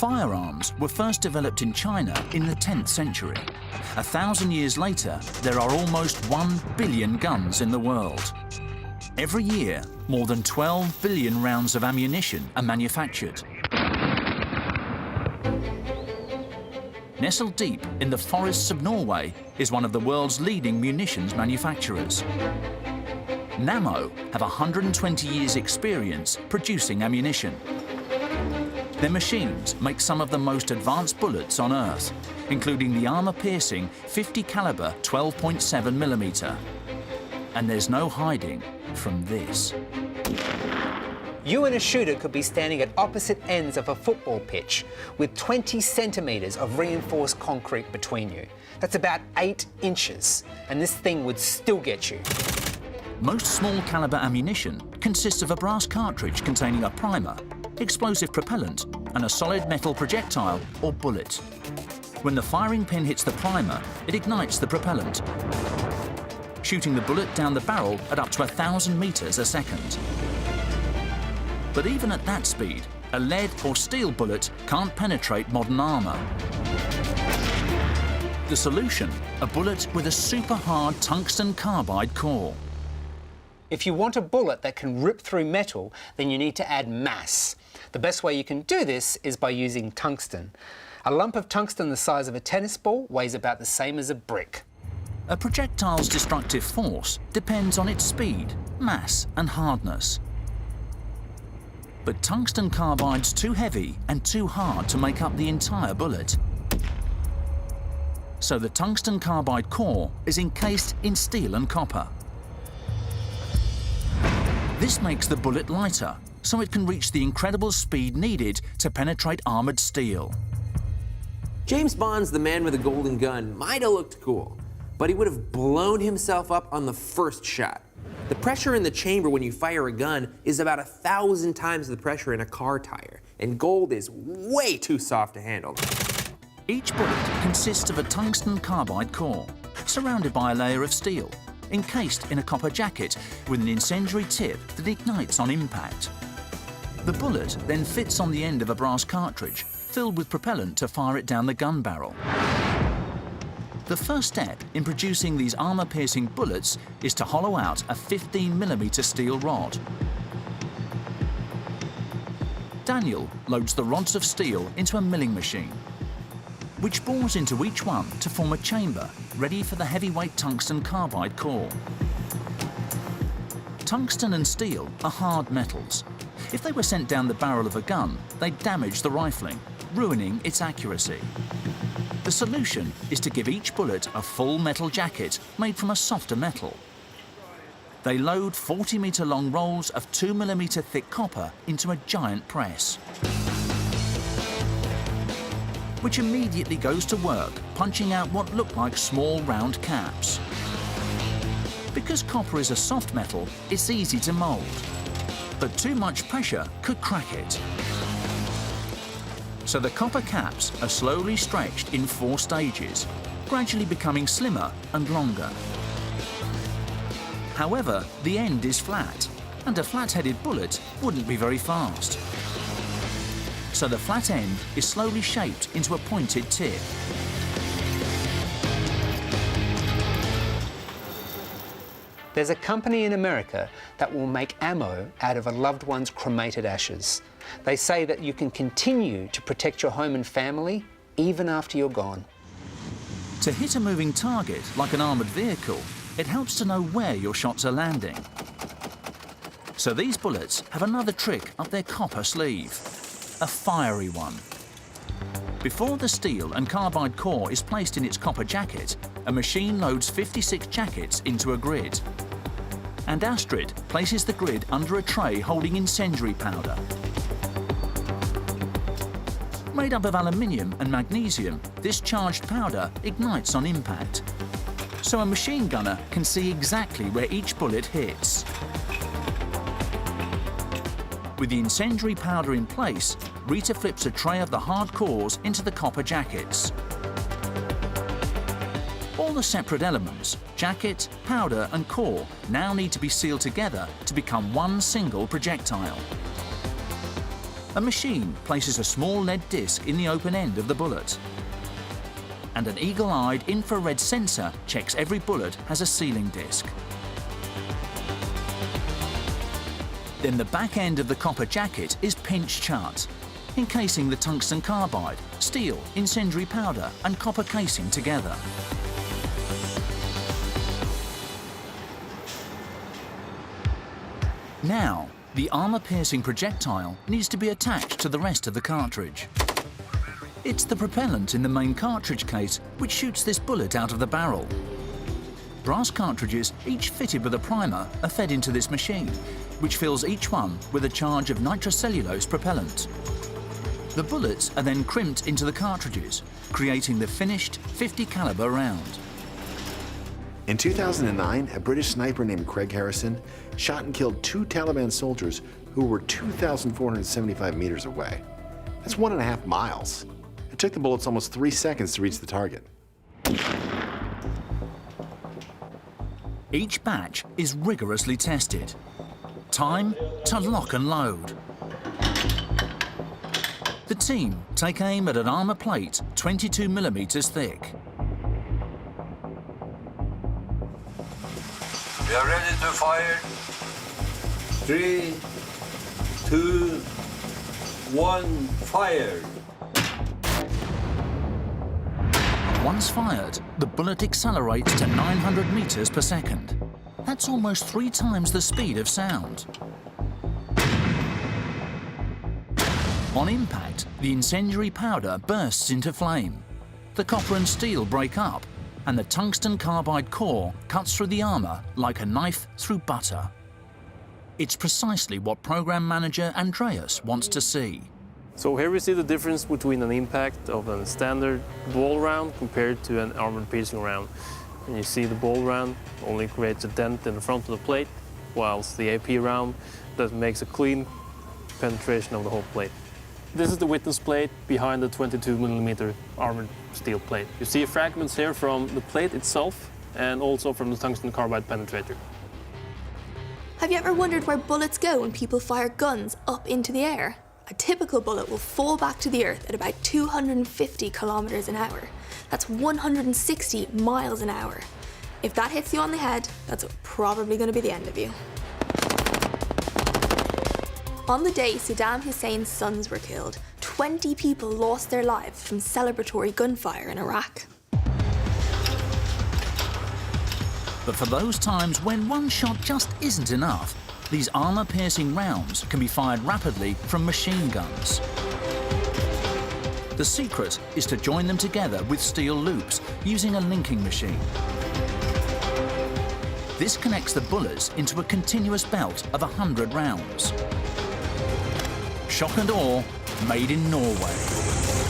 Firearms were first developed in China in the 10th century. 1,000 years later, there are almost 1 billion guns in the world. Every year, more than 12 billion rounds of ammunition are manufactured. Nestled deep in the forests of Norway is one of the world's leading munitions manufacturers. Nammo have 120 years' experience producing ammunition. Their machines make some of the most advanced bullets on Earth, including the armor-piercing 50 caliber 12.7mm. And there's no hiding from this. You and a shooter could be standing at opposite ends of a football pitch with 20 centimetres of reinforced concrete between you. That's about 8 inches, and this thing would still get you. Most small caliber ammunition consists of a brass cartridge containing a primer, explosive propellant, and a solid metal projectile or bullet. When the firing pin hits the primer, it ignites the propellant, shooting the bullet down the barrel at up to 1,000 meters a second. But even at that speed, a lead or steel bullet can't penetrate modern armor. The solution, a bullet with a super hard tungsten carbide core. If you want a bullet that can rip through metal, then you need to add mass. The best way you can do this is by using tungsten. A lump of tungsten the size of a tennis ball weighs about the same as a brick. A projectile's destructive force depends on its speed, mass, and hardness. But tungsten carbide's too heavy and too hard to make up the entire bullet. So the tungsten carbide core is encased in steel and copper. This makes the bullet lighter, so it can reach the incredible speed needed to penetrate armored steel. James Bond's the man with a golden gun might have looked cool, but he would have blown himself up on the first shot. The pressure in the chamber when you fire a gun is about 1,000 times the pressure in a car tire, and gold is way too soft to handle. Each bullet consists of a tungsten carbide core, surrounded by a layer of steel, encased in a copper jacket with an incendiary tip that ignites on impact. The bullet then fits on the end of a brass cartridge, filled with propellant to fire it down the gun barrel. The first step in producing these armor-piercing bullets is to hollow out a 15mm steel rod. Daniel loads the rods of steel into a milling machine, which bores into each one to form a chamber ready for the heavyweight tungsten carbide core. Tungsten and steel are hard metals. If they were sent down the barrel of a gun, they'd damage the rifling, ruining its accuracy. The solution is to give each bullet a full metal jacket made from a softer metal. They load 40-meter-long rolls of 2mm thick copper into a giant press, which immediately goes to work punching out what look like small round caps. Because copper is a soft metal, it's easy to mold, but too much pressure could crack it. So the copper caps are slowly stretched in 4 stages, gradually becoming slimmer and longer. However, the end is flat, and a flat-headed bullet wouldn't be very fast. So the flat end is slowly shaped into a pointed tip. There's a company in America that will make ammo out of a loved one's cremated ashes. They say that you can continue to protect your home and family even after you're gone. To hit a moving target like an armoured vehicle, it helps to know where your shots are landing. So these bullets have another trick up their copper sleeve, a fiery one. Before the steel and carbide core is placed in its copper jacket, a machine loads 56 jackets into a grid. And Astrid places the grid under a tray holding incendiary powder. Made up of aluminium and magnesium, this charged powder ignites on impact, so a machine gunner can see exactly where each bullet hits. With the incendiary powder in place, Rita flips a tray of the hard cores into the copper jackets. All the separate elements, jacket, powder and core, now need to be sealed together to become one single projectile. A machine places a small lead disc in the open end of the bullet. And an eagle-eyed infrared sensor checks every bullet has a sealing disc. Then the back end of the copper jacket is pinched shut, encasing the tungsten carbide, steel, incendiary powder and copper casing together. Now, the armor-piercing projectile needs to be attached to the rest of the cartridge. It's the propellant in the main cartridge case which shoots this bullet out of the barrel. Brass cartridges, each fitted with a primer, are fed into this machine, which fills each one with a charge of nitrocellulose propellant. The bullets are then crimped into the cartridges, creating the finished 50 caliber round. In 2009, a British sniper named Craig Harrison shot and killed 2 Taliban soldiers who were 2,475 meters away. That's 1.5 miles. It took the bullets almost 3 seconds to reach the target. Each batch is rigorously tested. Time to lock and load. The team take aim at an armor plate 22 millimeters thick. We are ready to fire. 3, 2, 1, fire. Once fired, the bullet accelerates to 900 meters per second. That's almost 3 times the speed of sound. On impact, the incendiary powder bursts into flame. The copper and steel break up, and the tungsten carbide core cuts through the armor like a knife through butter. It's precisely what program manager Andreas wants to see. So here we see the difference between an impact of a standard ball round compared to an armor-piercing round. And you see the ball round only creates a dent in the front of the plate, whilst the AP round that makes a clean penetration of the whole plate. This is the witness plate behind the 22 millimeter armored steel plate. You see fragments here from the plate itself and also from the tungsten carbide penetrator. Have you ever wondered where bullets go when people fire guns up into the air? A typical bullet will fall back to the earth at about 250 kilometers an hour. That's 160 miles an hour. If that hits you on the head, that's probably going to be the end of you. On the day Saddam Hussein's sons were killed, 20 people lost their lives from celebratory gunfire in Iraq. But for those times when one shot just isn't enough, these armor-piercing rounds can be fired rapidly from machine guns. The secret is to join them together with steel loops using a linking machine. This connects the bullets into a continuous belt of 100 rounds. Shock and awe, made in Norway.